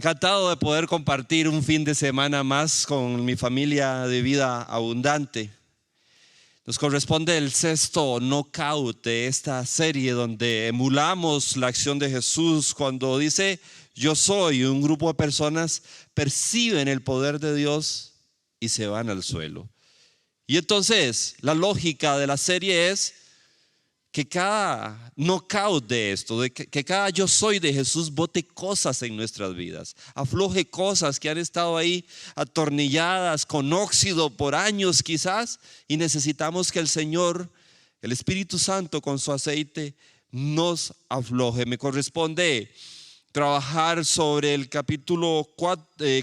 Encantado de poder compartir un fin de semana más con mi familia de Vida Abundante. Nos corresponde el sexto knockout de esta serie donde emulamos la acción de Jesús cuando dice yo soy. Un grupo de personas perciben el poder de Dios y se van al suelo. Y entonces la lógica de la serie es que cada knockout de esto, que cada yo soy de Jesús bote cosas en nuestras vidas, afloje cosas que han estado ahí atornilladas con óxido por años quizás, y necesitamos que el Señor, el Espíritu Santo con su aceite nos afloje. Me corresponde trabajar sobre el capítulo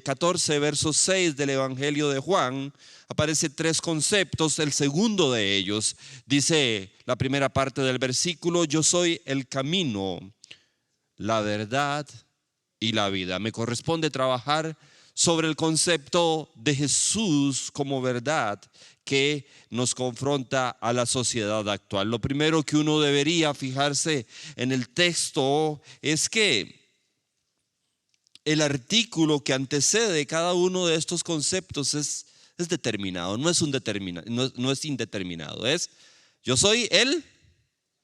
14, verso 6 del Evangelio de Juan. Aparece tres conceptos. El segundo de ellos dice la primera parte del versículo: yo soy el camino, la verdad y la vida. Me corresponde trabajar sobre el concepto de Jesús como verdad que nos confronta a la sociedad actual. Lo primero que uno debería fijarse en el texto es que el artículo que antecede cada uno de estos conceptos es determinado, no es indeterminado. Es yo soy el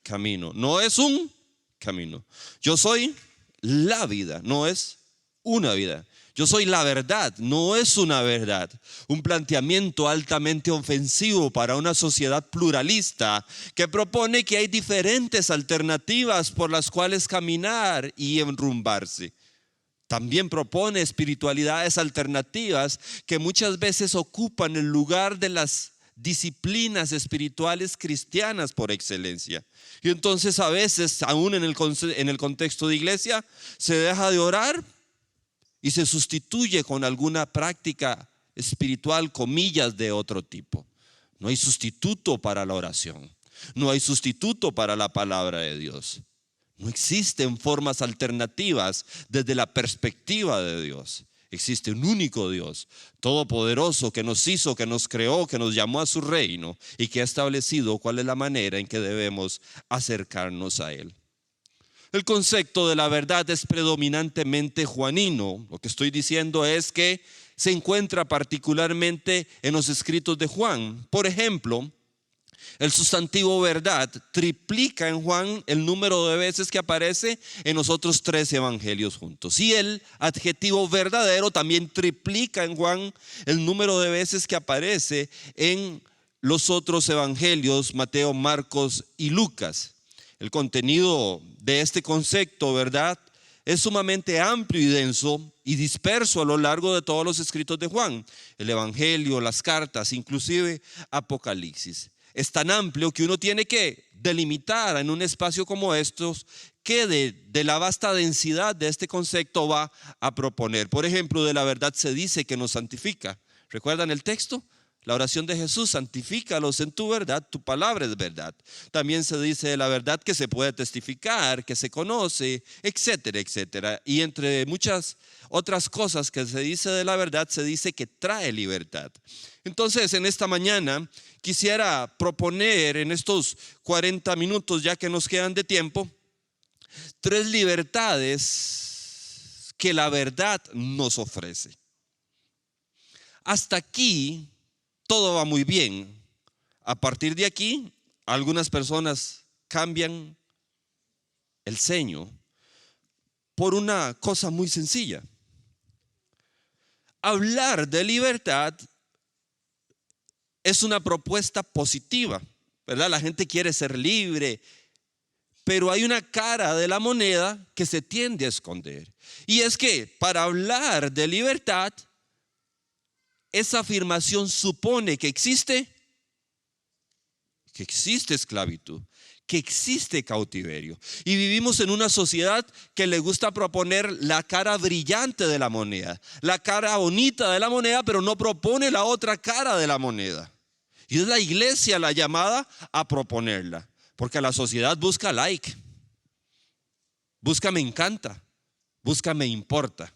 camino, no es un camino. Yo soy la vida, no es una vida. Yo soy la verdad, no es una verdad. Un planteamiento altamente ofensivo para una sociedad pluralista que propone que hay diferentes alternativas por las cuales caminar y enrumbarse. También propone espiritualidades alternativas que muchas veces ocupan el lugar de las disciplinas espirituales cristianas por excelencia. Y entonces a veces, aún en el contexto de iglesia, se deja de orar y se sustituye con alguna práctica espiritual, comillas, de otro tipo. No hay sustituto para la oración, no hay sustituto para la palabra de Dios. No existen formas alternativas desde la perspectiva de Dios. Existe un único Dios, todopoderoso, que nos hizo, que nos creó, que nos llamó a su reino y que ha establecido cuál es la manera en que debemos acercarnos a Él. El concepto de la verdad es predominantemente juanino. Lo que estoy diciendo es que se encuentra particularmente en los escritos de Juan. Por ejemplo, el sustantivo verdad triplica en Juan el número de veces que aparece en los otros tres evangelios juntos. Y el adjetivo verdadero también triplica en Juan el número de veces que aparece en los otros evangelios, Mateo, Marcos y Lucas. El contenido de este concepto, verdad, es sumamente amplio y denso y disperso a lo largo de todos los escritos de Juan. El evangelio, las cartas, inclusive Apocalipsis. Es tan amplio que uno tiene que delimitar en un espacio como estos qué de la vasta densidad de este concepto va a proponer. Por ejemplo, de la verdad se dice que nos santifica. ¿Recuerdan el texto? La oración de Jesús: santifícalos en tu verdad, tu palabra es verdad. También se dice de la verdad que se puede testificar, que se conoce, etcétera, etcétera. Y entre muchas otras cosas que se dice de la verdad, se dice que trae libertad. Entonces, en esta mañana quisiera proponer en estos 40 minutos, ya que nos quedan de tiempo, 3 libertades que la verdad nos ofrece. Hasta aquí todo va muy bien. A partir de aquí, algunas personas cambian el ceño por una cosa muy sencilla. Hablar de libertad es una propuesta positiva, ¿verdad? La gente quiere ser libre, pero hay una cara de la moneda que se tiende a esconder. Y es que para hablar de libertad, esa afirmación supone que existe esclavitud, que existe cautiverio. Y vivimos en una sociedad que le gusta proponer la cara brillante de la moneda, la cara bonita de la moneda, pero no propone la otra cara de la moneda. Y es la iglesia la llamada a proponerla, porque la sociedad busca like, busca me encanta, busca me importa.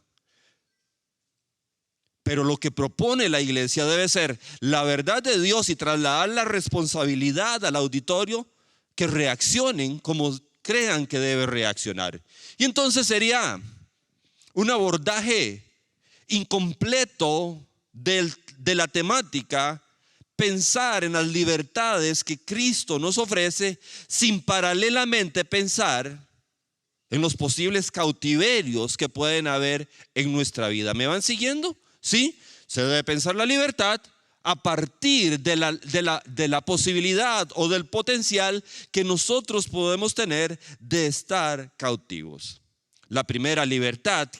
Pero lo que propone la iglesia debe ser la verdad de Dios y trasladar la responsabilidad al auditorio, que reaccionen como crean que debe reaccionar. Y entonces sería un abordaje incompleto de la temática, pensar en las libertades que Cristo nos ofrece sin paralelamente pensar en los posibles cautiverios que pueden haber en nuestra vida. ¿Me van siguiendo? ¿Sí? Se debe pensar la libertad a partir de la posibilidad o del potencial que nosotros podemos tener de estar cautivos. La primera libertad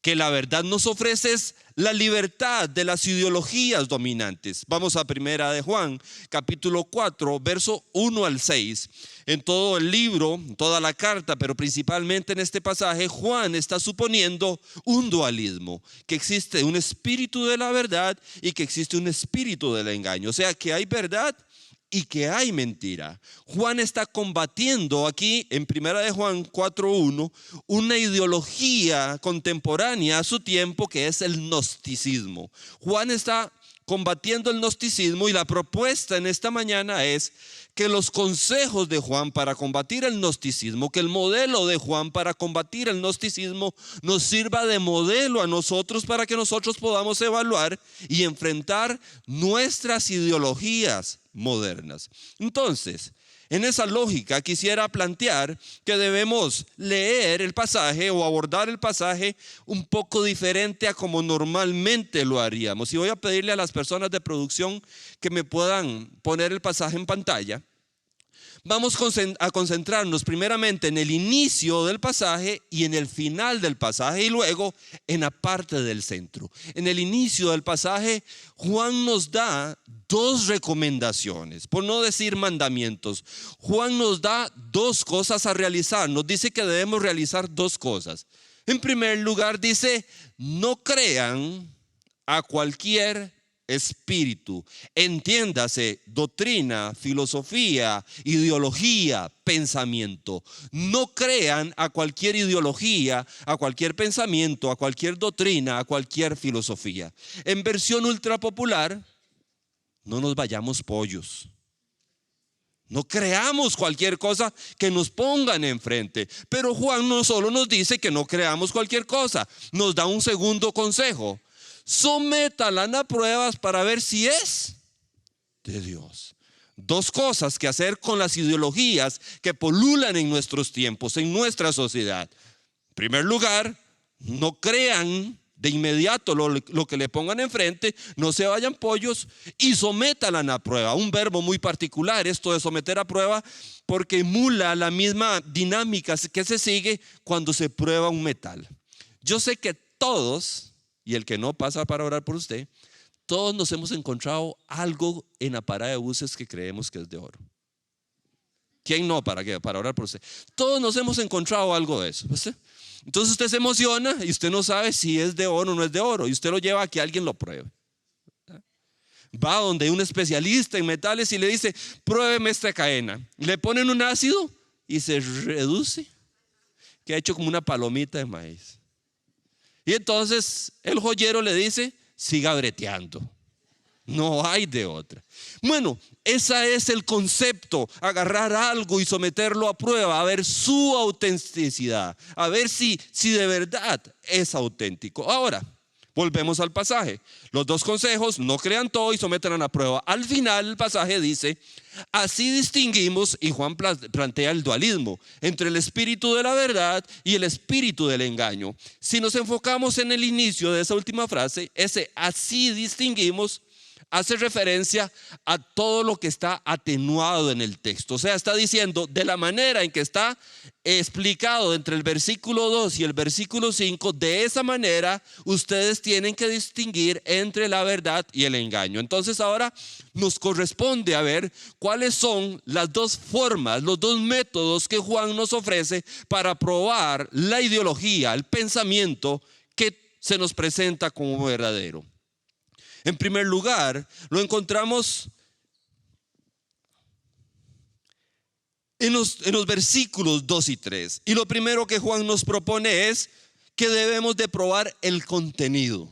que la verdad nos ofrece es la libertad de las ideologías dominantes. Vamos a Primera de Juan, capítulo 4, verso 1 al 6. En todo el libro, toda la carta, pero principalmente en este pasaje, Juan está suponiendo un dualismo, que existe un espíritu de la verdad y que existe un espíritu del engaño. O sea, que hay verdad y que hay mentira. Juan está combatiendo aquí en Primera de Juan 4:1 una ideología contemporánea a su tiempo que es el gnosticismo. Juan está combatiendo el gnosticismo y la propuesta en esta mañana es que los consejos de Juan para combatir el gnosticismo, que el modelo de Juan para combatir el gnosticismo nos sirva de modelo a nosotros para que nosotros podamos evaluar y enfrentar nuestras ideologías modernas. Entonces, en esa lógica quisiera plantear que debemos leer el pasaje o abordar el pasaje un poco diferente a como normalmente lo haríamos. Y voy a pedirle a las personas de producción que me puedan poner el pasaje en pantalla. Vamos a concentrarnos primeramente en el inicio del pasaje y en el final del pasaje y luego en la parte del centro. En el inicio del pasaje, Juan nos da dos recomendaciones, por no decir mandamientos. Juan nos da dos cosas a realizar. Nos dice que debemos realizar dos cosas. En primer lugar dice, no crean a cualquier espíritu, entiéndase, doctrina, filosofía, ideología, pensamiento. No crean a cualquier ideología, a cualquier pensamiento, a cualquier doctrina, a cualquier filosofía. En versión ultra popular, no nos vayamos pollos. No creamos cualquier cosa que nos pongan enfrente. Pero Juan no solo nos dice que no creamos cualquier cosa, nos da un segundo consejo. Sométala a pruebas para ver si es de Dios. Dos cosas que hacer con las ideologías que pululan en nuestros tiempos, en nuestra sociedad. En primer lugar, no crean de inmediato lo que le pongan enfrente, no se vayan pollos y sométala a prueba. Un verbo muy particular esto de someter a prueba, porque emula la misma dinámica que se sigue cuando se prueba un metal. Yo sé que todos, y el que no pasa para orar por usted, todos nos hemos encontrado algo en la parada de buses que creemos que es de oro. ¿Quién no para orar por usted? Todos nos hemos encontrado algo de eso, ¿sí? Entonces usted se emociona y usted no sabe si es de oro o no es de oro, y usted lo lleva a que alguien lo pruebe. Va donde un especialista en metales y le dice, pruébeme esta cadena. Le ponen un ácido y se reduce, que ha hecho como una palomita de maíz. Y entonces el joyero le dice, siga breteando. No hay de otra. Bueno, ese es el concepto, agarrar algo y someterlo a prueba, a ver su autenticidad, a ver si de verdad es auténtico. Ahora, volvemos al pasaje. Los dos consejos, no crean todo y sometan a prueba. Al final el pasaje dice, así distinguimos, y Juan plantea el dualismo entre el espíritu de la verdad y el espíritu del engaño. Si nos enfocamos en el inicio de esa última frase, ese así distinguimos hace referencia a todo lo que está atenuado en el texto. O sea, está diciendo de la manera en que está explicado entre el versículo 2 y el versículo 5, de esa manera ustedes tienen que distinguir entre la verdad y el engaño. Entonces ahora nos corresponde a ver cuáles son las dos formas, los dos métodos que Juan nos ofrece para probar la ideología, el pensamiento que se nos presenta como verdadero. En primer lugar, lo encontramos en los versículos 2 y 3. Y lo primero que Juan nos propone es que debemos de probar el contenido,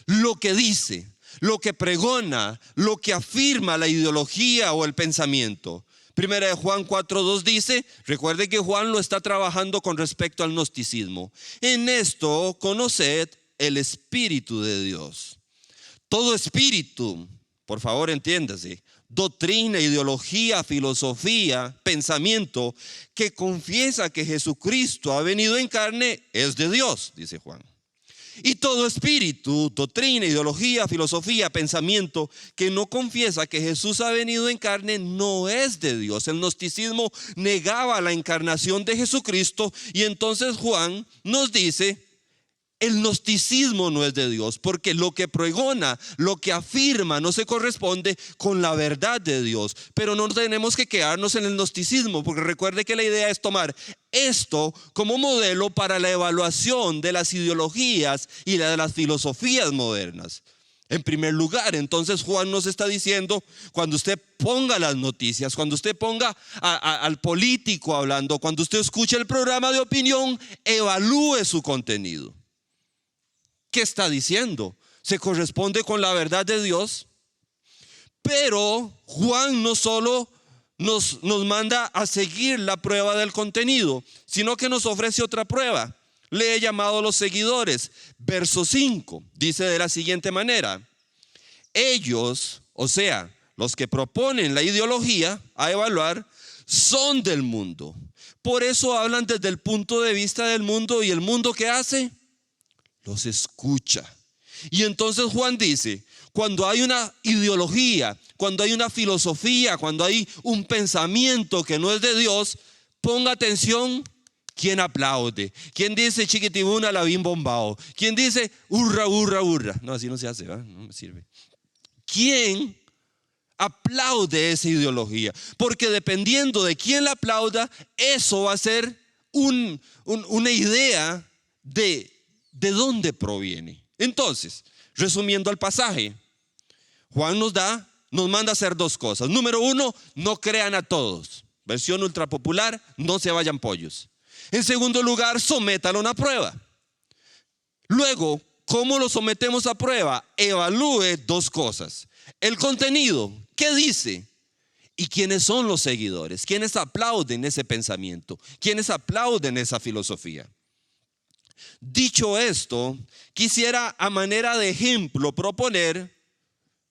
lo que dice, lo que pregona, lo que afirma la ideología o el pensamiento. Primera de Juan 4:2 dice, recuerde que Juan lo está trabajando con respecto al gnosticismo. En esto conoced el Espíritu de Dios. Todo espíritu, por favor entiéndase, doctrina, ideología, filosofía, pensamiento que confiesa que Jesucristo ha venido en carne es de Dios, dice Juan. Y todo espíritu, doctrina, ideología, filosofía, pensamiento que no confiesa que Jesús ha venido en carne no es de Dios. El gnosticismo negaba la encarnación de Jesucristo y entonces Juan nos dice, el gnosticismo no es de Dios, porque lo que pregona, lo que afirma no se corresponde con la verdad de Dios. Pero no tenemos que quedarnos en el gnosticismo, porque recuerde que la idea es tomar esto como modelo para la evaluación de las ideologías y de las filosofías modernas. En primer lugar, entonces Juan nos está diciendo, cuando usted ponga las noticias, cuando usted ponga al político hablando, cuando usted escuche el programa de opinión, evalúe su contenido. ¿Qué está diciendo? ¿Se corresponde con la verdad de Dios? Pero Juan no solo nos manda a seguir la prueba del contenido, sino que nos ofrece otra prueba. Le he llamado a los seguidores. Verso 5 dice de la siguiente manera: ellos, o sea, los que proponen la ideología a evaluar, son del mundo. Por eso hablan desde el punto de vista del mundo, y el mundo ¿qué hace? Los escucha. Y entonces Juan dice, cuando hay una ideología, cuando hay una filosofía, cuando hay un pensamiento que no es de Dios, ponga atención, ¿quién aplaude? ¿Quién dice chiquitibuna la bien bombao? ¿Quién dice hurra, hurra, hurra? No, así no se hace, ¿verdad? No me sirve. ¿Quién aplaude esa ideología? Porque dependiendo de quién la aplauda, eso va a ser una idea de dónde proviene. Entonces, resumiendo el pasaje, Juan nos manda a hacer dos cosas. Número 1, no crean a todos. Versión ultra popular, no se vayan pollos. En segundo lugar, sométalo a una prueba. Luego, ¿cómo lo sometemos a prueba? Evalúe dos cosas. El contenido, ¿qué dice? ¿Y quiénes son los seguidores? ¿Quiénes aplauden ese pensamiento? ¿Quiénes aplauden esa filosofía? Dicho esto, quisiera a manera de ejemplo proponer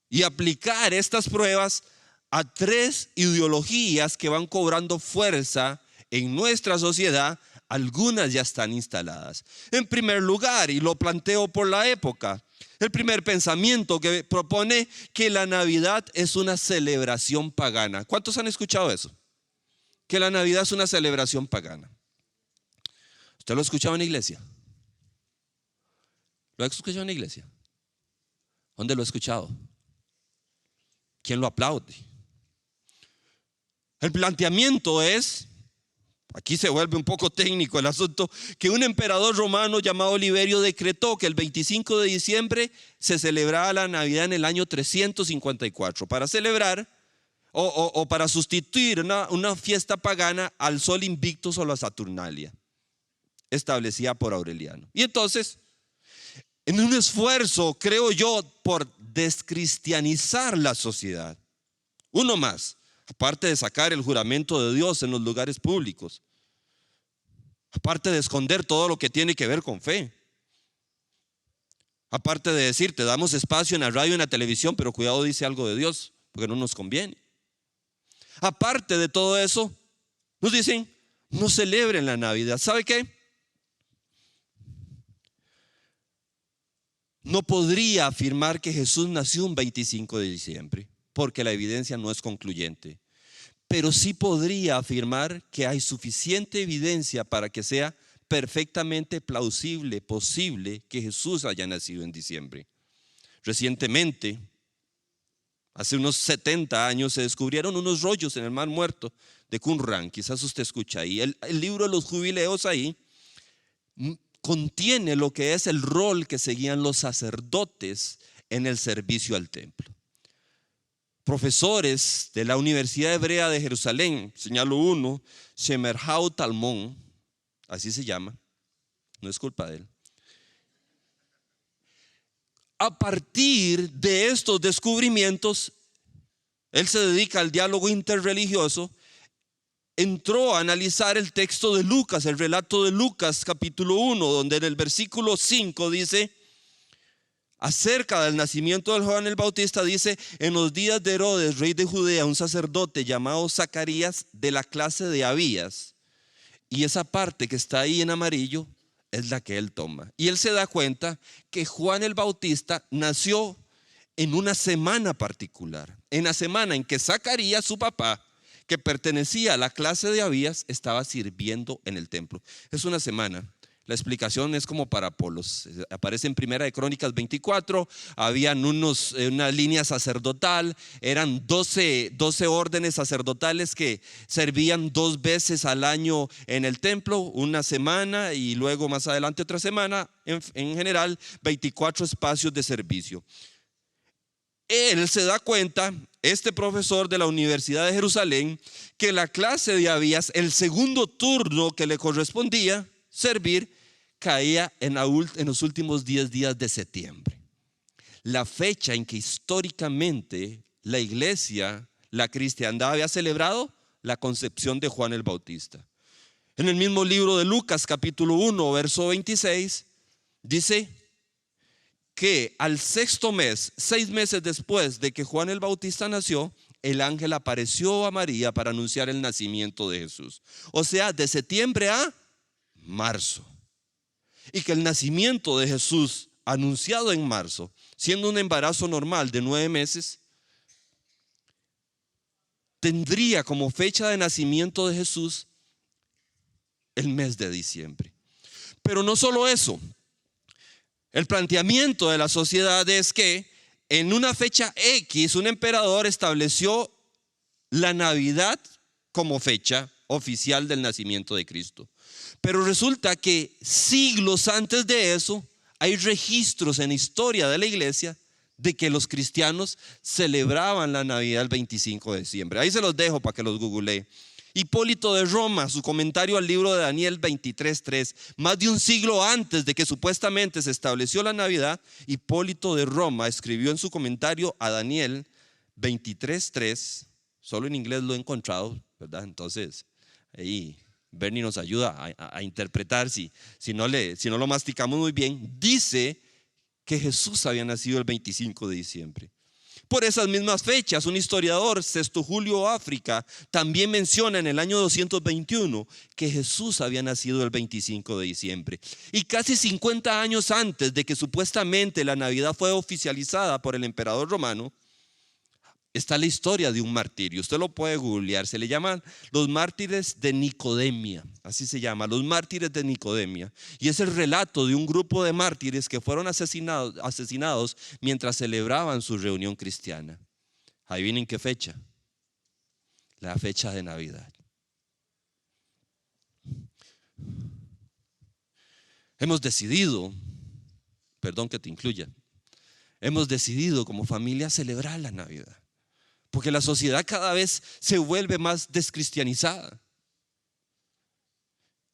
y aplicar estas pruebas a 3 ideologías que van cobrando fuerza en nuestra sociedad. Algunas ya están instaladas. En primer lugar, y lo planteo por la época, el primer pensamiento que propone que la Navidad es una celebración pagana. ¿Cuántos han escuchado eso? Que la Navidad es una celebración pagana. ¿Usted lo ha escuchado en la iglesia? ¿Lo ha escuchado en la iglesia? ¿Dónde lo ha escuchado? ¿Quién lo aplaude? El planteamiento es, aquí se vuelve un poco técnico el asunto, que un emperador romano llamado Liberio decretó que el 25 de diciembre se celebraba la Navidad en el año 354 para celebrar o para sustituir una fiesta pagana al sol invictus o la Saturnalia establecida por Aureliano. Y entonces, en un esfuerzo, creo yo, por descristianizar la sociedad, uno más, aparte de sacar el juramento de Dios en los lugares públicos, aparte de esconder todo lo que tiene que ver con fe, aparte de decir, te damos espacio en la radio y en la televisión, pero cuidado, dice algo de Dios, porque no nos conviene. Aparte de todo eso, nos dicen, no celebren la Navidad. ¿Sabe qué? No podría afirmar que Jesús nació un 25 de diciembre, porque la evidencia no es concluyente. Pero sí podría afirmar que hay suficiente evidencia para que sea perfectamente plausible, posible que Jesús haya nacido en diciembre. Recientemente, hace unos 70 años, se descubrieron unos rollos en el Mar Muerto de Qumran. Quizás usted escucha ahí. El libro de los jubileos ahí contiene lo que es el rol que seguían los sacerdotes en el servicio al templo. Profesores de la Universidad Hebrea de Jerusalén, señalo uno, Shemerhau Talmón, así se llama, no es culpa de él. A partir de estos descubrimientos, él se dedica al diálogo interreligioso. entró a analizar el texto de Lucas, el relato de Lucas capítulo 1, donde en el versículo 5 dice, acerca del nacimiento de Juan el Bautista, dice: en los días de Herodes, rey de Judea, un sacerdote llamado Zacarías, de la clase de Abías. Y esa parte que está ahí en amarillo es la que él toma. Y él se da cuenta que Juan el Bautista nació en una semana particular, en la semana en que Zacarías, su papá, que pertenecía a la clase de Abías, estaba sirviendo en el templo. Es una semana. La explicación es como para Apolos. Aparece en Primera de Crónicas 24. Habían una línea sacerdotal. Eran 12 órdenes sacerdotales que servían 2 veces al año en el templo, una semana y luego más adelante otra semana. En general, 24 espacios de servicio. Él se da cuenta, este profesor de la Universidad de Jerusalén, que la clase de Abías, el segundo turno que le correspondía servir, caía en los últimos 10 días de septiembre. La fecha en que históricamente la iglesia, la cristiandad, había celebrado la concepción de Juan el Bautista. En el mismo libro de Lucas capítulo 1 verso 26 dice que al 6º mes, 6 meses después de que Juan el Bautista nació, el ángel apareció a María para anunciar el nacimiento de Jesús. O sea, de septiembre a marzo. Y que el nacimiento de Jesús, anunciado en marzo, siendo un embarazo normal de 9 meses, tendría como fecha de nacimiento de Jesús el mes de diciembre. Pero no solo eso. El planteamiento de la sociedad es que en una fecha X un emperador estableció la Navidad como fecha oficial del nacimiento de Cristo. Pero resulta que siglos antes de eso hay registros en la historia de la iglesia de que los cristianos celebraban la Navidad el 25 de diciembre. Ahí se los dejo para que los googlee. Hipólito de Roma, su comentario al libro de Daniel 23:3, más de un siglo antes de que supuestamente se estableció la Navidad, Hipólito de Roma escribió en su comentario a Daniel 23:3, solo en inglés lo he encontrado, ¿verdad? Entonces, ahí Bernie nos ayuda a interpretar si no lo masticamos muy bien. Dice que Jesús había nacido el 25 de diciembre. Por esas mismas fechas, un historiador, Sexto Julio África, también menciona en el año 221 que Jesús había nacido el 25 de diciembre. Y casi 50 años antes de que supuestamente la Navidad fue oficializada por el emperador romano, está la historia de un martirio. Usted lo puede googlear. Se le llaman los mártires de Nicodemia. Así se llama, los mártires de Nicodemia. Y es el relato de un grupo de mártires que fueron asesinados mientras celebraban su reunión cristiana. ¿Adivinen qué fecha? La fecha de Navidad. Hemos decidido, perdón que te incluya, hemos decidido como familia celebrar la Navidad. Porque la sociedad cada vez se vuelve más descristianizada.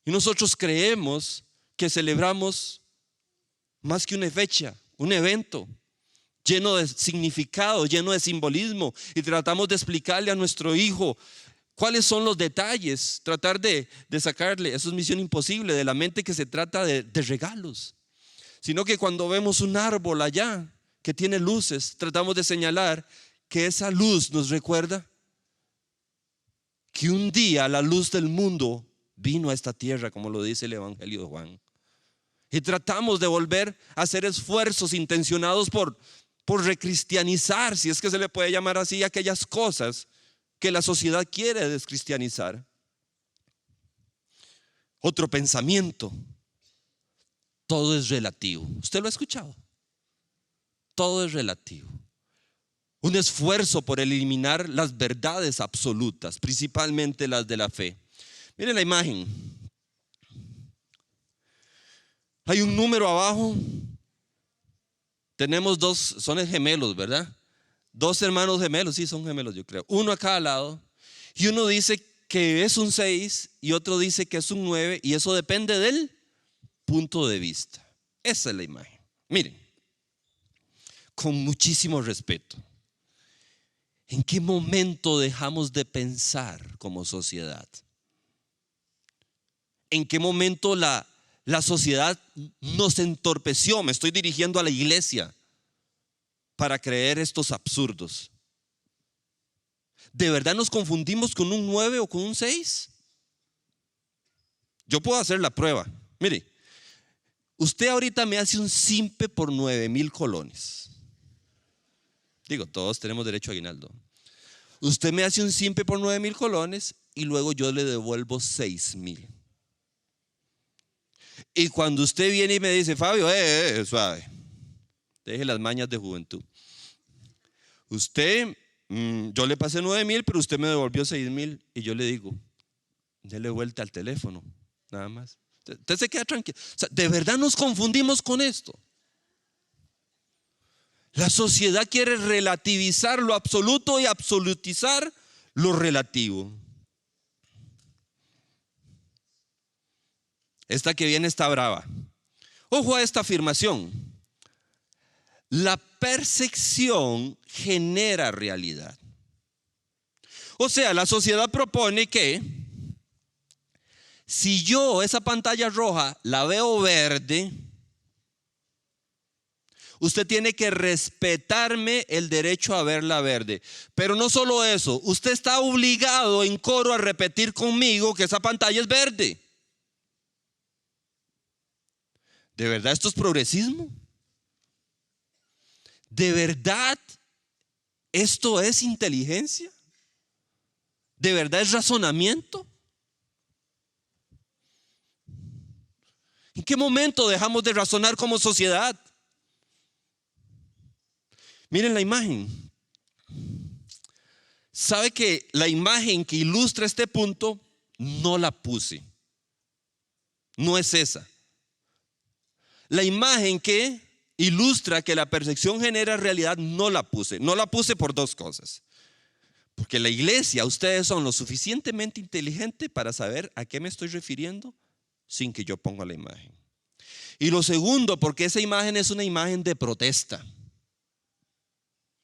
Y nosotros creemos que celebramos más que una fecha, un evento lleno de significado, lleno de simbolismo. Y tratamos de explicarle a nuestro hijo cuáles son los detalles. Tratar de sacarle, eso es misión imposible, de la mente que se trata de regalos. Sino que cuando vemos un árbol allá que tiene luces, tratamos de señalar que esa luz nos recuerda que un día la luz del mundo vino a esta tierra, como lo dice el Evangelio de Juan. Y tratamos de volver a hacer esfuerzos intencionados por recristianizar, si es que se le puede llamar así, aquellas cosas que la sociedad quiere descristianizar. Otro pensamiento: todo es relativo. ¿Usted lo ha escuchado? Todo es relativo. Un esfuerzo por eliminar las verdades absolutas, principalmente las de la fe. Miren la imagen. Hay un número abajo. Tenemos 2, son gemelos, ¿verdad? 2 hermanos gemelos, sí, son gemelos, yo creo. Uno a cada lado. Y uno dice que es un 6 y otro dice que es un 9, y eso depende del punto de vista. Esa es la imagen. Miren, con muchísimo respeto, ¿en qué momento dejamos de pensar como sociedad? en qué momento la sociedad nos entorpeció. Me estoy dirigiendo a la iglesia para creer estos absurdos. ¿De verdad nos confundimos con un 9 o con un 6? Yo puedo hacer la prueba. Mire, usted ahorita me hace un simpe por 9,000 colones. Digo, todos tenemos derecho a aguinaldo. Usted me hace un simpe por 9,000 colones y luego yo le devuelvo 6,000. Y cuando usted viene y me dice, Fabio, suave, deje las mañas de juventud. Usted, yo le pasé 9,000, pero usted me devolvió 6,000. Y yo le digo, déle vuelta al teléfono, nada más. Usted se queda tranquilo. O sea, de verdad nos confundimos con esto. La sociedad quiere relativizar lo absoluto y absolutizar lo relativo. Esta que viene está brava. Ojo a esta afirmación. La percepción genera realidad. O sea, la sociedad propone que si yo esa pantalla roja la veo verde, usted tiene que respetarme el derecho a verla verde. Pero no solo eso, usted está obligado en coro a repetir conmigo que esa pantalla es verde. ¿De verdad esto es progresismo? ¿De verdad esto es inteligencia? ¿De verdad es razonamiento? ¿En qué momento dejamos de razonar como sociedad? Miren la imagen. ¿Sabe que la imagen que ilustra este punto no la puse? No es esa. La imagen que ilustra que la percepción genera realidad no la puse. No la puse por dos cosas. Porque la iglesia, ustedes son lo suficientemente inteligentes para saber a qué me estoy refiriendo sin que yo ponga la imagen. Y lo segundo, porque esa imagen es una imagen de protesta.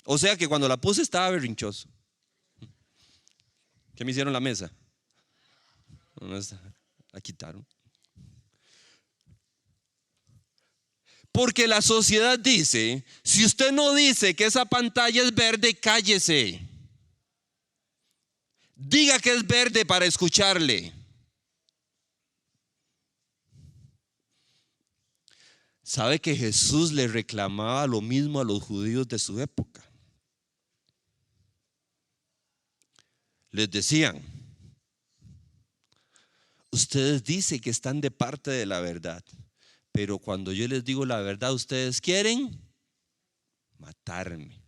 O sea que cuando la puse estaba berrinchoso. ¿Qué me hicieron la mesa? La quitaron. Porque la sociedad dice, si usted no dice que esa pantalla es verde, cállese. Diga que es verde para escucharle. ¿Sabe que Jesús le reclamaba lo mismo a los judíos de su época? Les decían, ustedes dicen que están de parte de la verdad, pero cuando yo les digo la verdad, ustedes quieren matarme.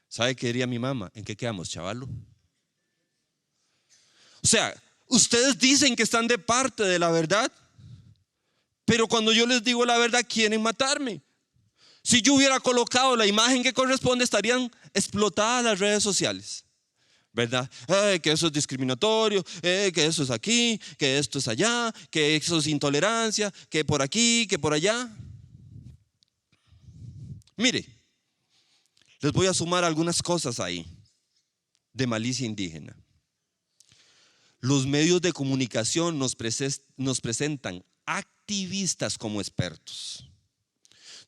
¿Sabe qué diría mi mamá? ¿En qué quedamos, chavalo? O sea, ustedes dicen que están de parte de la verdad, pero cuando yo les digo la verdad, quieren matarme. Si yo hubiera colocado la imagen que corresponde, estarían explotadas las redes sociales, ¿verdad? Que eso es discriminatorio, que eso es aquí, que esto es allá, que eso es intolerancia, que por aquí, que por allá. Mire, les voy a sumar algunas cosas ahí de malicia indígena. Los medios de comunicación nos presentan activistas como expertos.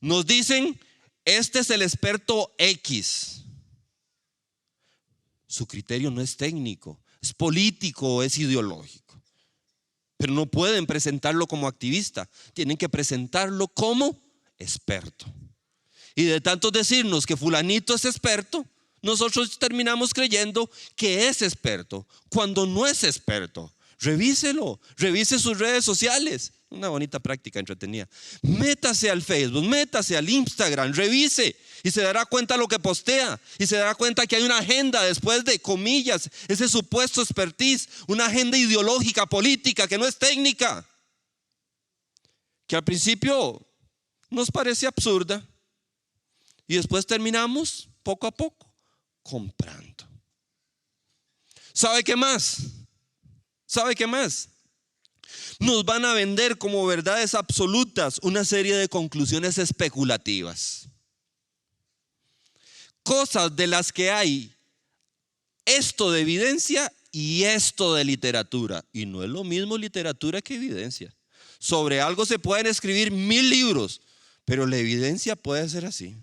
Nos dicen, este es el experto X. Su criterio no es técnico, es político, es ideológico. Pero no pueden presentarlo como activista, tienen que presentarlo como experto. Y de tanto decirnos que fulanito es experto, nosotros terminamos creyendo que es experto, cuando no es experto. Revíselo, revise sus redes sociales. Una bonita práctica entretenida. Métase al Facebook, métase al Instagram, revise y se dará cuenta lo que postea. Y se dará cuenta que hay una agenda después de, comillas, ese supuesto expertise, una agenda ideológica, política, que no es técnica. Que al principio nos parece absurda y después terminamos poco a poco comprando. ¿Sabe qué más? ¿Sabe qué más? Nos van a vender como verdades absolutas una serie de conclusiones especulativas. Cosas de las que hay esto de evidencia y esto de literatura. Y no es lo mismo literatura que evidencia. Sobre algo se pueden escribir 1000 libros, pero la evidencia puede ser así.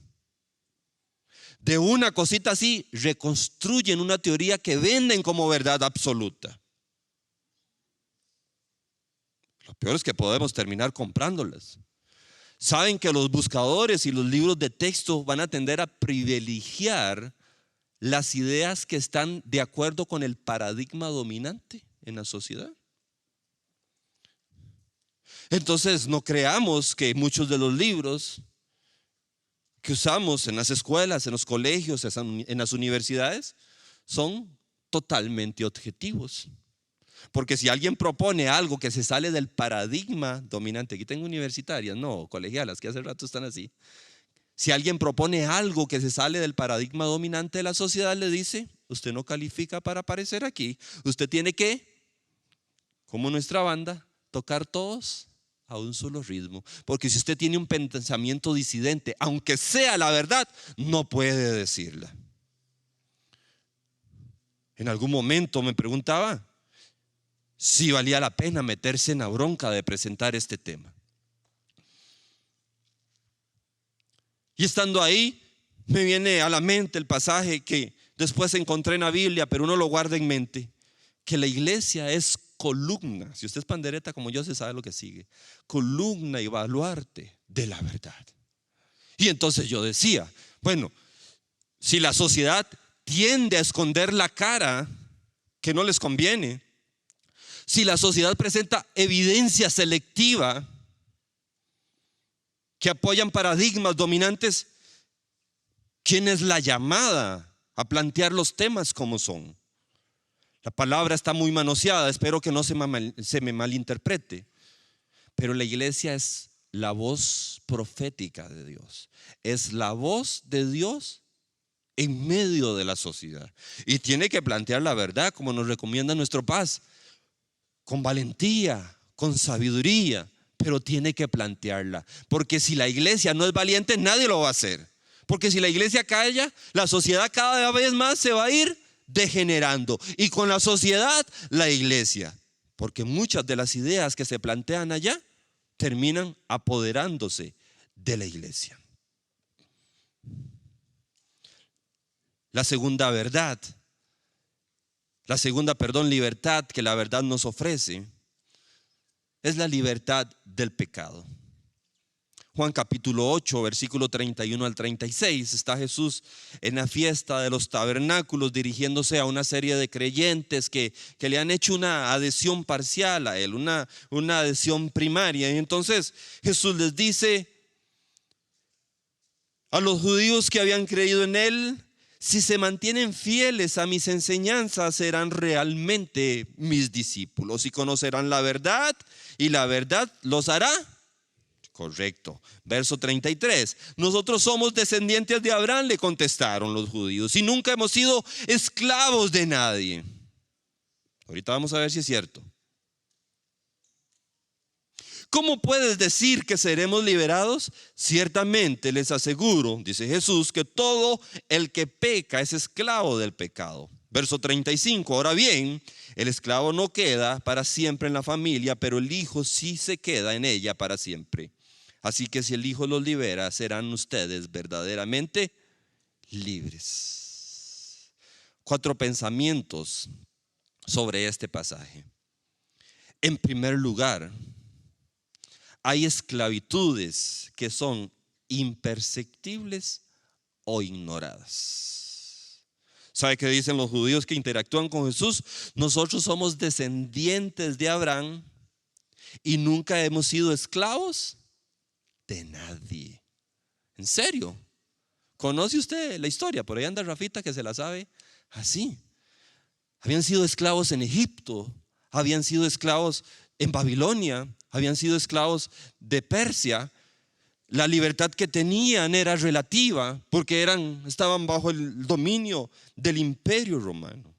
De una cosita así reconstruyen una teoría que venden como verdad absoluta. Lo peor es que podemos terminar comprándolas. Saben que los buscadores y los libros de texto van a tender a privilegiar las ideas que están de acuerdo con el paradigma dominante en la sociedad. Entonces no creamos que muchos de los libros que usamos en las escuelas, en los colegios, en las universidades, son totalmente objetivos. Porque si alguien propone algo que se sale del paradigma dominante, aquí tengo universitarias, no, colegialas, que hace rato están así. Si alguien propone algo que se sale del paradigma dominante de la sociedad, le dice: usted no califica para aparecer aquí, usted tiene que, como nuestra banda, tocar todos a un solo ritmo. Porque si usted tiene un pensamiento disidente, aunque sea la verdad, no puede decirla. En algún momento me preguntaba si valía la pena meterse en la bronca de presentar este tema. Y estando ahí, me viene a la mente el pasaje que después encontré en la Biblia, pero uno lo guarda en mente, que la iglesia es columna. Si usted es pandereta como yo, se sabe lo que sigue: columna y baluarte de la verdad. Y entonces yo decía, bueno, si la sociedad tiende a esconder la cara que no les conviene, si la sociedad presenta evidencia selectiva que apoyan paradigmas dominantes, ¿quién es la llamada a plantear los temas como son? La palabra está muy manoseada, espero que no se me malinterprete, pero la iglesia es la voz profética de Dios, es la voz de Dios en medio de la sociedad, y tiene que plantear la verdad como nos recomienda nuestro Paz, con valentía, con sabiduría, pero tiene que plantearla, porque si la iglesia no es valiente, nadie lo va a hacer. Porque si la iglesia calla, la sociedad cada vez más se va a ir degenerando, y con la sociedad, la iglesia, porque muchas de las ideas que se plantean allá terminan apoderándose de la iglesia. La segunda libertad que la verdad nos ofrece es la libertad del pecado. Juan capítulo 8, versículo 31 al 36, está Jesús en la fiesta de los tabernáculos dirigiéndose a una serie de creyentes que le han hecho una adhesión parcial a él, una adhesión primaria. Y entonces Jesús les dice a los judíos que habían creído en él: si se mantienen fieles a mis enseñanzas, serán realmente mis discípulos y conocerán la verdad, y la verdad los hará. Correcto. Verso 33. Nosotros somos descendientes de Abraham, le contestaron los judíos, y nunca hemos sido esclavos de nadie. Ahorita vamos a ver si es cierto. ¿Cómo puedes decir que seremos liberados? Ciertamente les aseguro, dice Jesús, que todo el que peca es esclavo del pecado. Verso 35, ahora bien, el esclavo no queda para siempre en la familia, pero el hijo sí se queda en ella para siempre. Así que si el hijo los libera, serán ustedes verdaderamente libres. 4 pensamientos sobre este pasaje. En primer lugar, hay esclavitudes que son imperceptibles o ignoradas. ¿Sabe qué dicen los judíos que interactúan con Jesús? Nosotros somos descendientes de Abraham y nunca hemos sido esclavos de nadie. ¿En serio? ¿Conoce usted la historia? Por ahí anda Rafita que se la sabe así. Habían sido esclavos en Egipto, habían sido esclavos en Babilonia, habían sido esclavos de Persia. La libertad que tenían era relativa porque estaban bajo el dominio del imperio romano.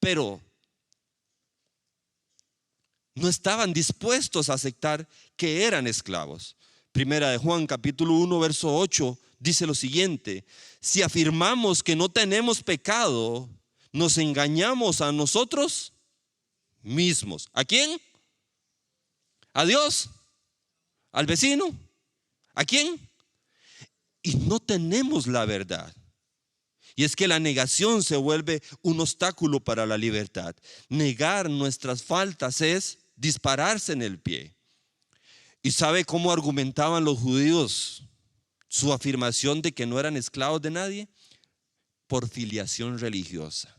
Pero no estaban dispuestos a aceptar que eran esclavos. Primera de Juan capítulo 1 verso 8 dice lo siguiente: si afirmamos que no tenemos pecado, nos engañamos a nosotros mismos. ¿A quién? ¿A Dios? ¿Al vecino? ¿A quién? Y no tenemos la verdad. Y es que la negación se vuelve un obstáculo para la libertad. Negar nuestras faltas es dispararse en el pie. ¿Y sabe cómo argumentaban los judíos su afirmación de que no eran esclavos de nadie? Por filiación religiosa.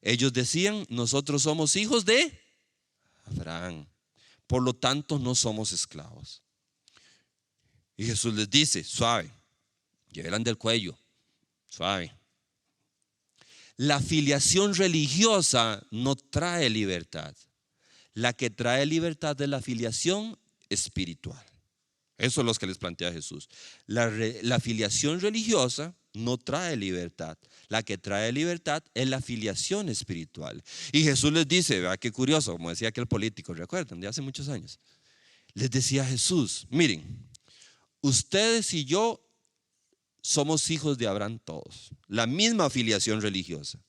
Ellos decían: nosotros somos hijos de Abraham, por lo tanto no somos esclavos. Y Jesús les dice: suave, llévenla del cuello, suave. La filiación religiosa no trae libertad. La que trae libertad es la filiación espiritual. Eso es lo que les plantea Jesús. La filiación religiosa no trae libertad. La que trae libertad es la filiación espiritual. Y Jesús les dice, vea qué curioso, como decía aquel político, recuerdan, de hace muchos años. Les decía Jesús: miren, ustedes y yo somos hijos de Abraham todos, la misma filiación religiosa.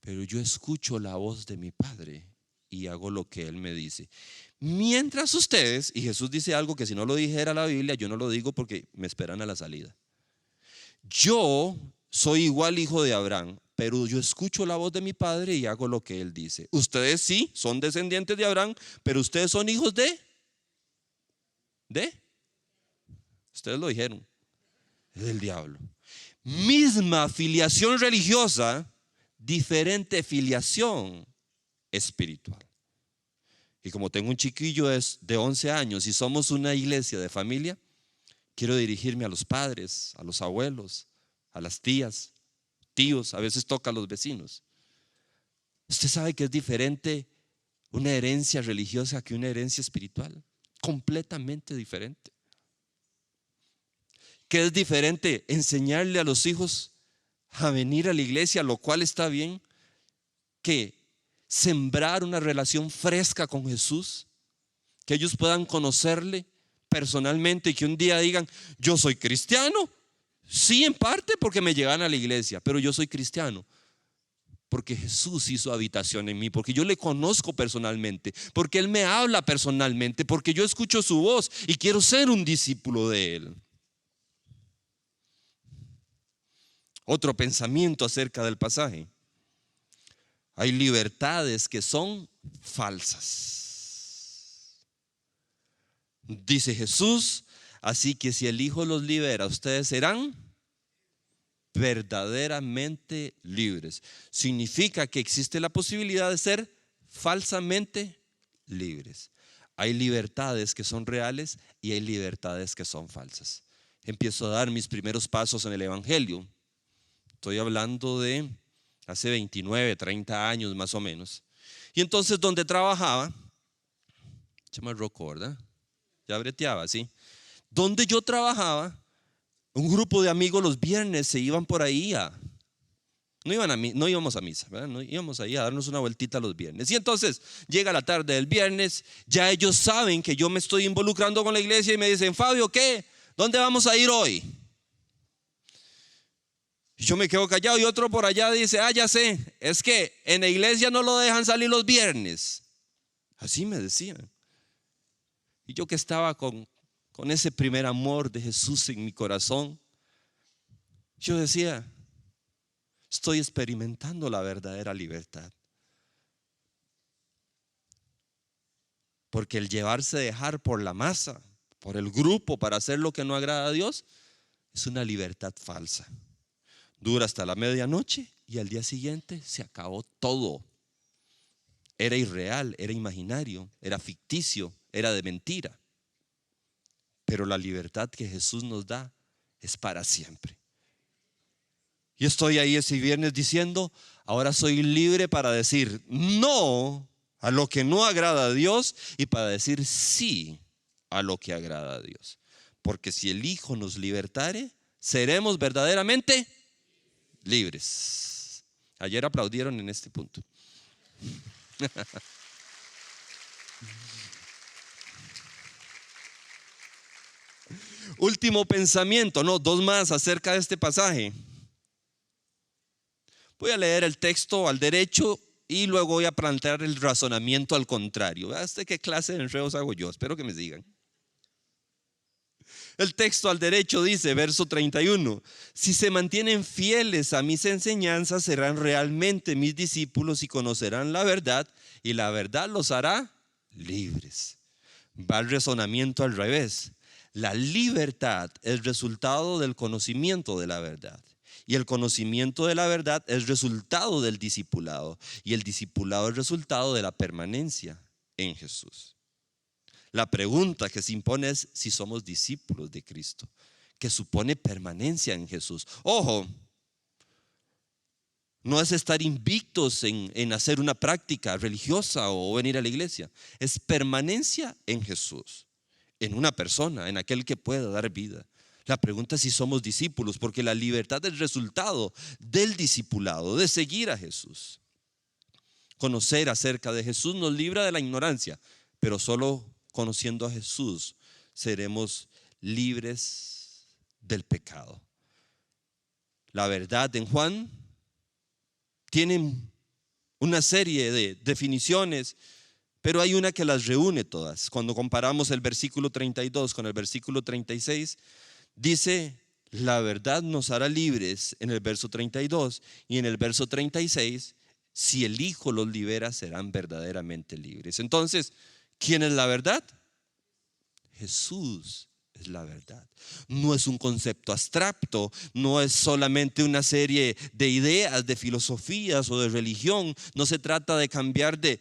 Pero yo escucho la voz de mi Padre y hago lo que Él me dice. Mientras ustedes, y Jesús dice algo que si no lo dijera la Biblia, yo no lo digo porque me esperan a la salida. Yo soy igual hijo de Abraham, pero yo escucho la voz de mi Padre y hago lo que Él dice. Ustedes sí son descendientes de Abraham, pero ustedes son hijos de ustedes lo dijeron, del diablo. Misma filiación religiosa, diferente filiación espiritual. Y como tengo un chiquillo de 11 años y somos una iglesia de familia, quiero dirigirme a los padres, a los abuelos, a las tías, tíos, a veces toca a los vecinos. Usted sabe que es diferente una herencia religiosa que una herencia espiritual, completamente diferente. Que es diferente enseñarle a los hijos a venir a la iglesia, lo cual está bien, que sembrar una relación fresca con Jesús, que ellos puedan conocerle personalmente y que un día digan: yo soy cristiano, sí, en parte porque me llevan a la iglesia, pero yo soy cristiano porque Jesús hizo habitación en mí, porque yo le conozco personalmente, porque Él me habla personalmente, porque yo escucho su voz y quiero ser un discípulo de Él. Otro pensamiento acerca del pasaje: hay libertades que son falsas. Dice Jesús: así que si el Hijo los libera, ustedes serán verdaderamente libres. Significa que existe la posibilidad de ser falsamente libres. Hay libertades que son reales y hay libertades que son falsas. Empiezo a dar mis primeros pasos en el Evangelio. Estoy hablando de hace 29, 30 años más o menos. Y entonces donde trabajaba, chama roco, ¿verdad? Ya breteaba, ¿sí? Donde yo trabajaba, un grupo de amigos los viernes se iban por ahí no íbamos a misa, ¿verdad? No íbamos ahí a darnos una vueltita los viernes. Y entonces llega la tarde del viernes, ya ellos saben que yo me estoy involucrando con la iglesia y me dicen: Fabio, ¿qué? ¿Dónde vamos a ir hoy? Yo me quedo callado y otro por allá dice: ya sé, es que en la iglesia no lo dejan salir los viernes. Así me decían. Y yo que estaba con ese primer amor de Jesús en mi corazón, yo decía: estoy experimentando la verdadera libertad. Porque el llevarse a dejar por la masa, por el grupo, para hacer lo que no agrada a Dios, es una libertad falsa. Dura hasta la medianoche y al día siguiente se acabó todo. Era irreal, era imaginario, era ficticio, era de mentira. Pero la libertad que Jesús nos da es para siempre. Yo estoy ahí ese viernes diciendo: ahora soy libre para decir no a lo que no agrada a Dios y para decir sí a lo que agrada a Dios. Porque si el Hijo nos libertare, seremos verdaderamente libres. Ayer aplaudieron en este punto. Último pensamiento, dos más acerca de este pasaje. Voy a leer el texto al derecho y luego voy a plantear el razonamiento al contrario. ¿Vea usted qué clase de enredos hago yo? Espero que me sigan. El texto al derecho dice, verso 31, si se mantienen fieles a mis enseñanzas, serán realmente mis discípulos y conocerán la verdad, y la verdad los hará libres. Va el razonamiento al revés. La libertad es resultado del conocimiento de la verdad. Y el conocimiento de la verdad es resultado del discipulado. Y el discipulado es resultado de la permanencia en Jesús. La pregunta que se impone es si somos discípulos de Cristo, que supone permanencia en Jesús. Ojo, no es estar invictos en hacer una práctica religiosa o venir a la iglesia. Es permanencia en Jesús, en una persona, en aquel que pueda dar vida. La pregunta es si somos discípulos, porque la libertad es el resultado del discipulado, de seguir a Jesús. Conocer acerca de Jesús nos libra de la ignorancia, pero solo conociendo a Jesús seremos libres del pecado. La verdad en Juan tiene una serie de definiciones, pero hay una que las reúne todas. Cuando comparamos el versículo 32 con el versículo 36, dice, la verdad nos hará libres en el verso 32, y en el verso 36, si el Hijo los libera, serán verdaderamente libres. Entonces, ¿quién es la verdad? Jesús es la verdad. No es un concepto abstracto, no es solamente una serie de ideas, de filosofías o de religión. No se trata de cambiar de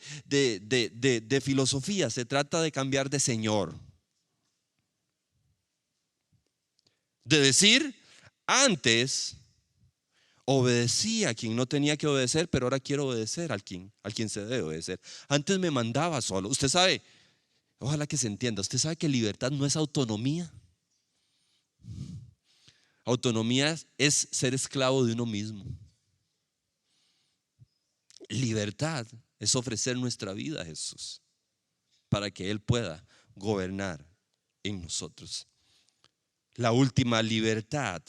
filosofía, se trata de cambiar de Señor. De decir, antes obedecía a quien no tenía que obedecer, pero ahora quiero obedecer al quien se debe obedecer. Antes me mandaba solo. Usted sabe, ojalá que se entienda, usted sabe que libertad no es autonomía. Autonomía es ser esclavo de uno mismo. Libertad es ofrecer nuestra vida a Jesús para que Él pueda gobernar en nosotros. La última libertad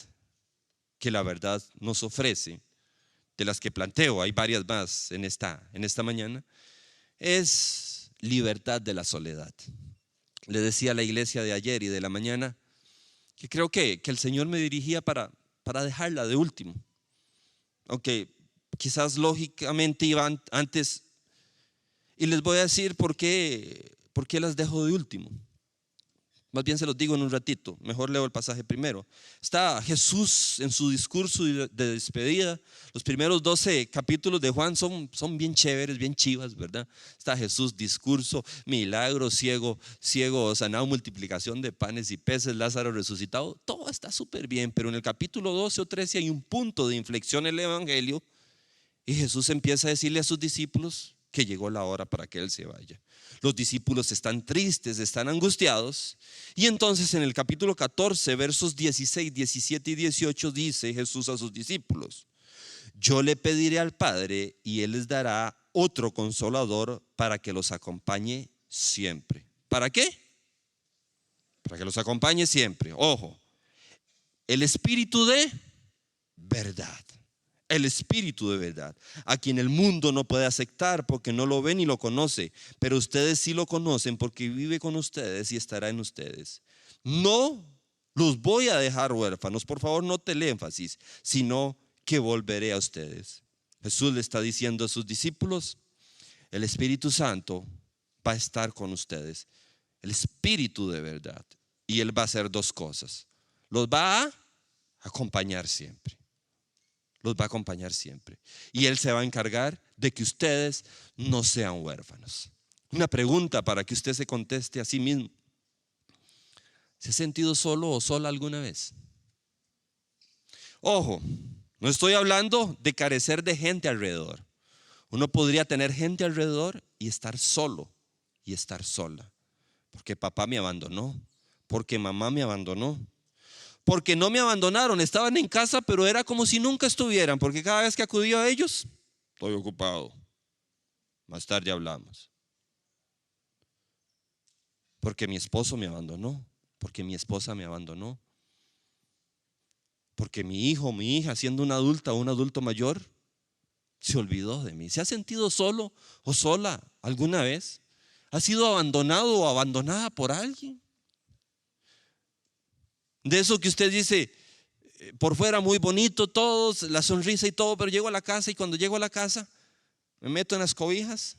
que la verdad nos ofrece, de las que planteo, hay varias más en esta mañana, es libertad de la soledad. Le decía a la iglesia de ayer y de la mañana que creo que el Señor me dirigía para dejarla de último, aunque quizás lógicamente iban antes, y les voy a decir por qué las dejo de último. Más bien se los digo en un ratito, mejor leo el pasaje primero. Está Jesús en su discurso de despedida. Los primeros 12 capítulos de Juan son bien chéveres, bien chivas, ¿verdad? Está Jesús, discurso, milagro, ciego sanado, multiplicación de panes y peces, Lázaro resucitado. Todo está súper bien, pero en el capítulo 12 o 13 hay un punto de inflexión en el evangelio y Jesús empieza a decirle a sus discípulos que llegó la hora para que Él se vaya. Los discípulos están tristes, están angustiados. Y entonces en el capítulo 14, versos 16, 17 y 18 dice Jesús a sus discípulos: yo le pediré al Padre y Él les dará otro consolador para que los acompañe siempre. ¿Para qué? Para que los acompañe siempre. Ojo, el Espíritu de verdad. El Espíritu de verdad, a quien el mundo no puede aceptar porque no lo ve ni lo conoce, pero ustedes sí lo conocen porque vive con ustedes y estará en ustedes. No los voy a dejar huérfanos, por favor note el énfasis, sino que volveré a ustedes. Jesús le está diciendo a sus discípulos, el Espíritu Santo va a estar con ustedes, el Espíritu de verdad, y Él va a hacer dos cosas: los va a acompañar siempre. Los va a acompañar siempre. Y Él se va a encargar de que ustedes no sean huérfanos. Una pregunta para que usted se conteste a sí mismo: ¿se ha sentido solo o sola alguna vez? Ojo, no estoy hablando de carecer de gente alrededor. Uno podría tener gente alrededor y estar solo y estar sola. Porque papá me abandonó, porque mamá me abandonó, porque no me abandonaron, estaban en casa, pero era como si nunca estuvieran, porque cada vez que acudía a ellos, estoy ocupado, más tarde hablamos. Porque mi esposo me abandonó, porque mi esposa me abandonó, porque mi hijo, mi hija, siendo una adulta o un adulto mayor, se olvidó de mí. ¿Se ha sentido solo o sola alguna vez? ¿Ha sido abandonado o abandonada por alguien? De eso que usted dice, por fuera muy bonito todos, la sonrisa y todo, pero llego a la casa y cuando llego a la casa me meto en las cobijas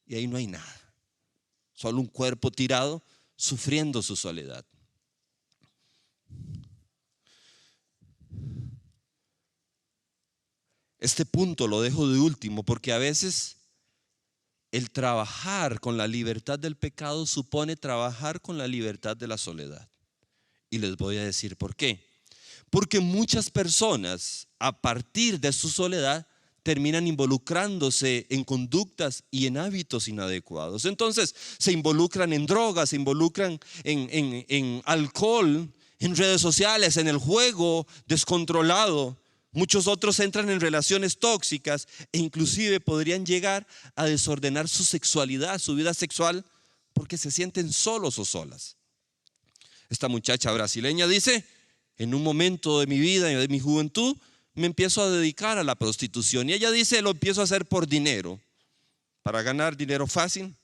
y ahí no hay nada. Solo un cuerpo tirado sufriendo su soledad. Este punto lo dejo de último porque a veces el trabajar con la libertad del pecado supone trabajar con la libertad de la soledad. Y les voy a decir por qué. Porque muchas personas a partir de su soledad terminan involucrándose en conductas y en hábitos inadecuados. Entonces se involucran en drogas, se involucran en alcohol, en redes sociales, en el juego descontrolado. Muchos otros entran en relaciones tóxicas e inclusive podrían llegar a desordenar su sexualidad, su vida sexual, porque se sienten solos o solas. Esta muchacha brasileña dice: en un momento de mi vida y de mi juventud me empiezo a dedicar a la prostitución. Y ella dice: lo empiezo a hacer por dinero, para ganar dinero fácil.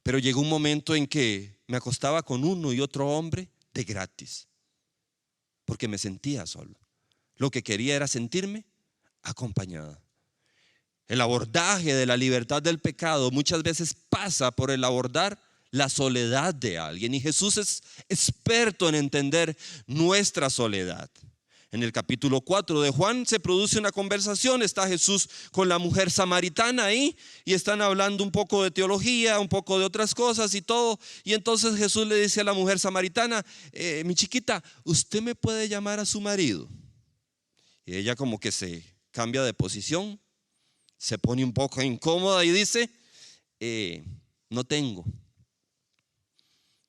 Pero llegó un momento en que me acostaba con uno y otro hombre de gratis, porque me sentía solo. Lo que quería era sentirme acompañada. El abordaje de la libertad del pecado muchas veces pasa por el abordar la soledad de alguien. Y Jesús es experto en entender nuestra soledad. En el capítulo 4 de Juan se produce una conversación. Está Jesús con la mujer samaritana ahí y están hablando un poco de teología, un poco de otras cosas y todo. Y entonces Jesús le dice a la mujer samaritana: mi chiquita, ¿usted me puede llamar a su marido? Y ella como que se cambia de posición, se pone un poco incómoda y dice: no tengo.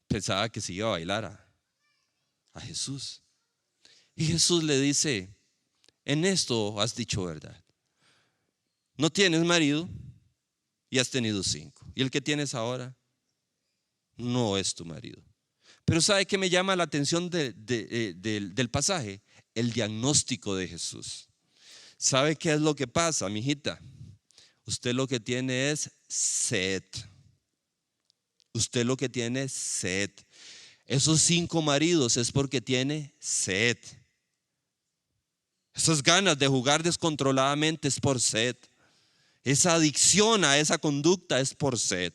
Pensaba que se iba a bailar a Jesús. Y Jesús le dice: en esto has dicho verdad. No tienes marido y has tenido 5. Y el que tienes ahora no es tu marido. Pero ¿sabe qué me llama la atención del pasaje? El diagnóstico de Jesús. ¿Sabe qué es lo que pasa, mijita? Usted lo que tiene es sed. Usted lo que tiene es sed. Esos 5 maridos es porque tiene sed. Esas ganas de jugar descontroladamente es por sed. Esa adicción a esa conducta es por sed.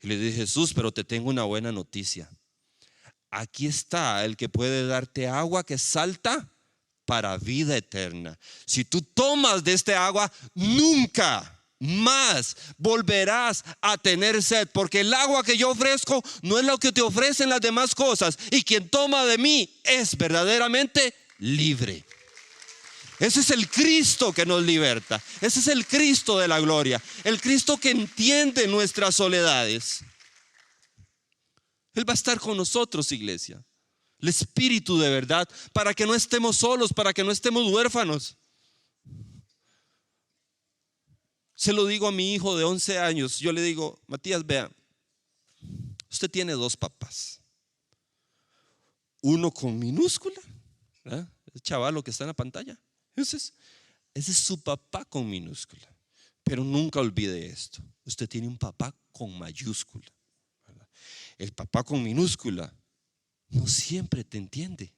Y le dije: Jesús, pero te tengo una buena noticia. Aquí está el que puede darte agua que salta para vida eterna. Si tú tomas de este agua, nunca más volverás a tener sed, porque el agua que yo ofrezco no es lo que te ofrecen las demás cosas, y quien toma de mí es verdaderamente libre. Ese es el Cristo que nos liberta. Ese es el Cristo de la gloria, el Cristo que entiende nuestras soledades. Él va a estar con nosotros, iglesia. El Espíritu de verdad, para que no estemos solos, para que no estemos huérfanos. Se lo digo a mi hijo de 11 años. Yo le digo: Matías, vea, usted tiene 2 papás. Uno con minúscula, ¿verdad? El chavalo que está en la pantalla. Ese es su papá con minúscula. Pero nunca olvide esto: usted tiene un papá con mayúscula. El papá con minúscula no siempre te entiende,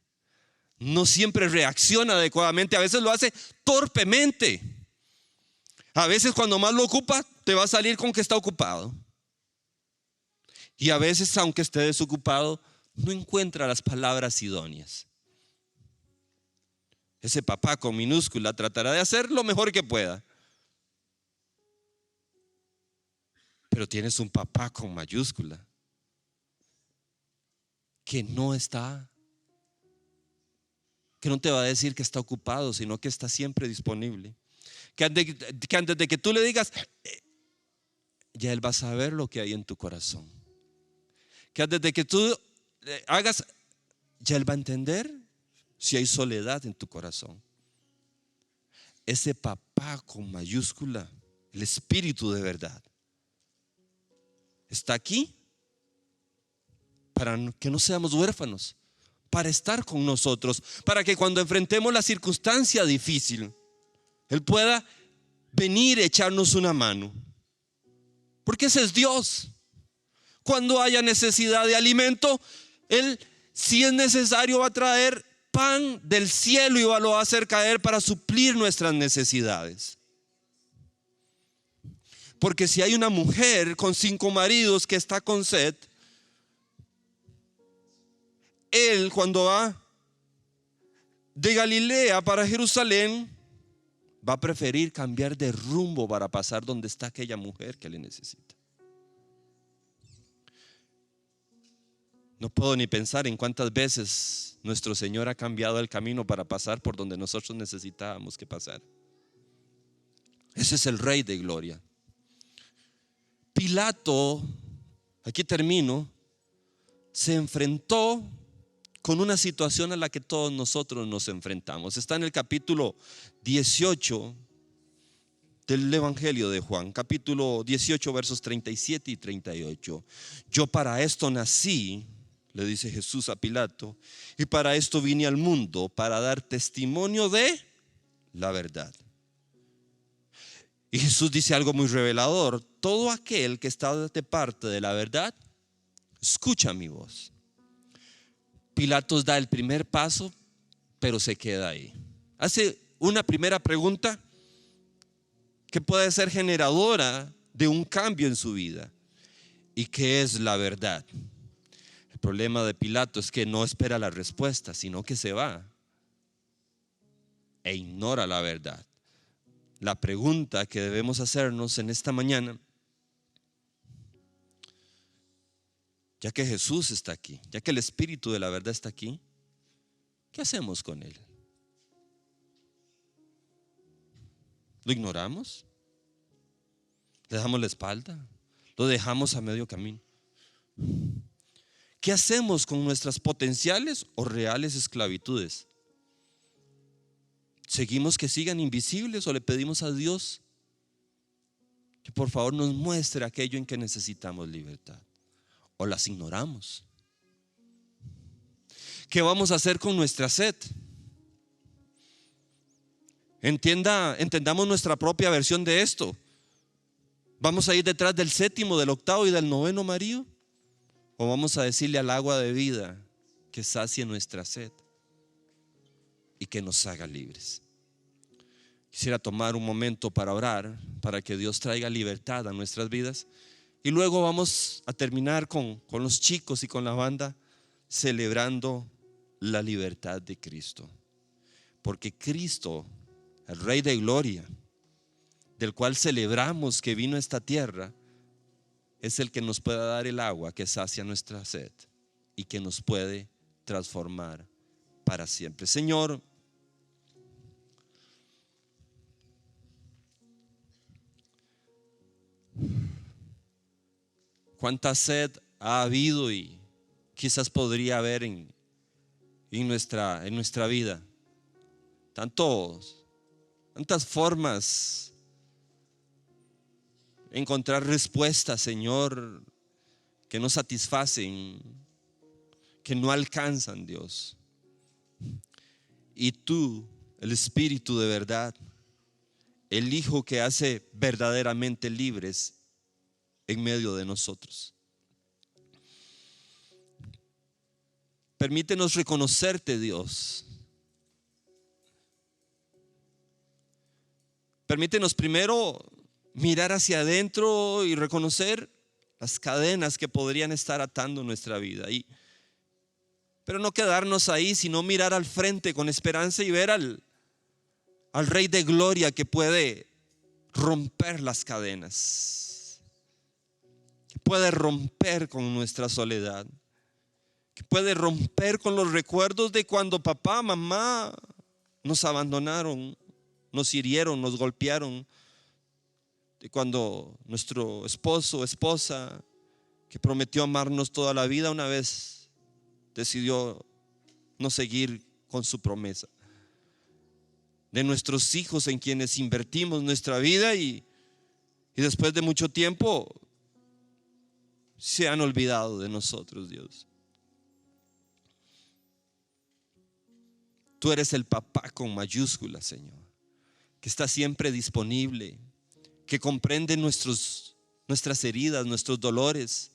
no siempre reacciona adecuadamente, a veces lo hace torpemente. A veces cuando más lo ocupa te va a salir con que está ocupado. Y a veces, aunque esté desocupado, no encuentra las palabras idóneas. Ese papá con minúscula tratará de hacer lo mejor que pueda. Pero tienes un papá con mayúscula que no te va a decir que está ocupado, sino que está siempre disponible. Que antes de que tú le digas, ya Él va a saber lo que hay en tu corazón. Que antes de que tú hagas, ya Él va a entender si hay soledad en tu corazón. Ese papá con mayúscula, el Espíritu de verdad, está aquí para que no seamos huérfanos, para estar con nosotros, para que cuando enfrentemos la circunstancia difícil, Él pueda venir a echarnos una mano, porque ese es Dios. Cuando haya necesidad de alimento, Él, si es necesario, va a traer pan del cielo y lo va a hacer caer para suplir nuestras necesidades. Porque si hay una mujer con 5 maridos que está con sed, Él, cuando va de Galilea para Jerusalén, va a preferir cambiar de rumbo para pasar donde está aquella mujer que le necesita. No puedo ni pensar en cuántas veces nuestro Señor ha cambiado el camino para pasar por donde nosotros necesitábamos que pasar. Ese es el Rey de Gloria. Pilato, aquí termino, se enfrentó con una situación a la que todos nosotros nos enfrentamos. Está en el capítulo 18 del Evangelio de Juan, capítulo 18, versos 37 y 38. Yo para esto nací, le dice Jesús a Pilato, y para esto vine al mundo, para dar testimonio de la verdad. Y Jesús dice algo muy revelador: todo aquel que está de parte de la verdad, escucha mi voz. Pilatos da el primer paso, pero se queda ahí. Hace una primera pregunta que puede ser generadora de un cambio en su vida. ¿Y qué es la verdad? El problema de Pilato es que no espera la respuesta, sino que se va e ignora la verdad. La pregunta que debemos hacernos en esta mañana, ya que Jesús está aquí, ya que el Espíritu de la verdad está aquí, ¿qué hacemos con Él? ¿Lo ignoramos? ¿Le damos la espalda? ¿Lo dejamos a medio camino? ¿Qué hacemos con nuestras potenciales o reales esclavitudes? ¿Seguimos que sigan invisibles o le pedimos a Dios que por favor nos muestre aquello en que necesitamos libertad? ¿O las ignoramos? ¿Qué vamos a hacer con nuestra sed? Entendamos nuestra propia versión de esto. ¿Vamos a ir detrás del 7º, del 8º y del 9º marido? ¿O vamos a decirle al agua de vida que sacie nuestra sed y que nos haga libres? Quisiera tomar un momento para orar, para que Dios traiga libertad a nuestras vidas. Y luego vamos a terminar con los chicos y con la banda celebrando la libertad de Cristo. Porque Cristo, el Rey de Gloria, del cual celebramos que vino a esta tierra, es el que nos puede dar el agua que sacia nuestra sed y que nos puede transformar para siempre. Señor, cuánta sed ha habido y quizás podría haber en nuestra vida. Tantas formas de encontrar respuestas, Señor, que no satisfacen, que no alcanzan, Dios. Y tú, el Espíritu de verdad, el Hijo que hace verdaderamente libres en medio de nosotros. Permítenos reconocerte, Dios. Permítenos primero mirar hacia adentro y reconocer las cadenas que podrían estar atando nuestra vida. Pero no quedarnos ahí, sino mirar al frente con esperanza y ver al Rey de Gloria que puede romper las cadenas, que puede romper con nuestra soledad, que puede romper con los recuerdos de cuando papá, mamá nos abandonaron, nos hirieron, nos golpearon, de cuando nuestro esposo o esposa que prometió amarnos toda la vida una vez decidió no seguir con su promesa, de nuestros hijos en quienes invertimos nuestra vida y después de mucho tiempo se han olvidado de nosotros, Dios. Tú eres el papá con mayúsculas, Señor. que está siempre disponible, que comprende nuestras heridas, nuestros dolores,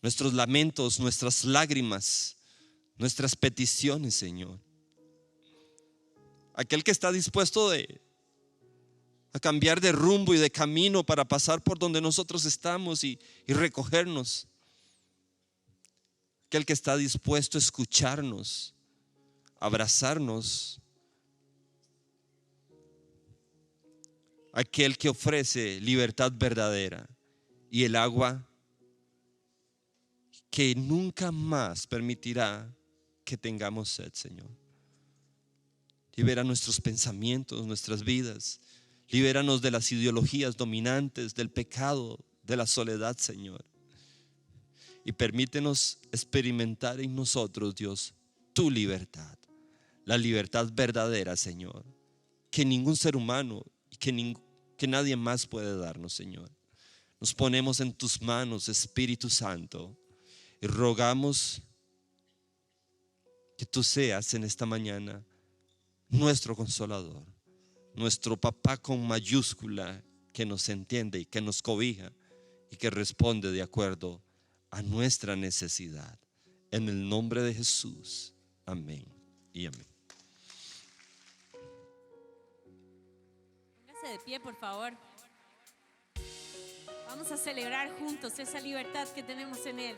nuestros lamentos, nuestras lágrimas, nuestras peticiones, Señor. Aquel que está dispuesto a cambiar de rumbo y de camino para pasar por donde nosotros estamos y recogernos. Aquel que está dispuesto a escucharnos, abrazarnos. Aquel que ofrece libertad verdadera y el agua que nunca más permitirá que tengamos sed, Señor. Libera nuestros pensamientos, nuestras vidas. Libéranos de las ideologías dominantes, del pecado, de la soledad, Señor. Y permítenos experimentar en nosotros, Dios, tu libertad. La libertad verdadera, Señor, que ningún ser humano y que nadie más puede darnos, Señor. Nos ponemos en tus manos, Espíritu Santo, y rogamos que tú seas en esta mañana nuestro consolador, nuestro papá con mayúscula, que nos entiende y que nos cobija y que responde de acuerdo a nuestra necesidad. En el nombre de Jesús, amén y amén. Póngase de pie, por favor. Vamos a celebrar juntos esa libertad que tenemos en Él.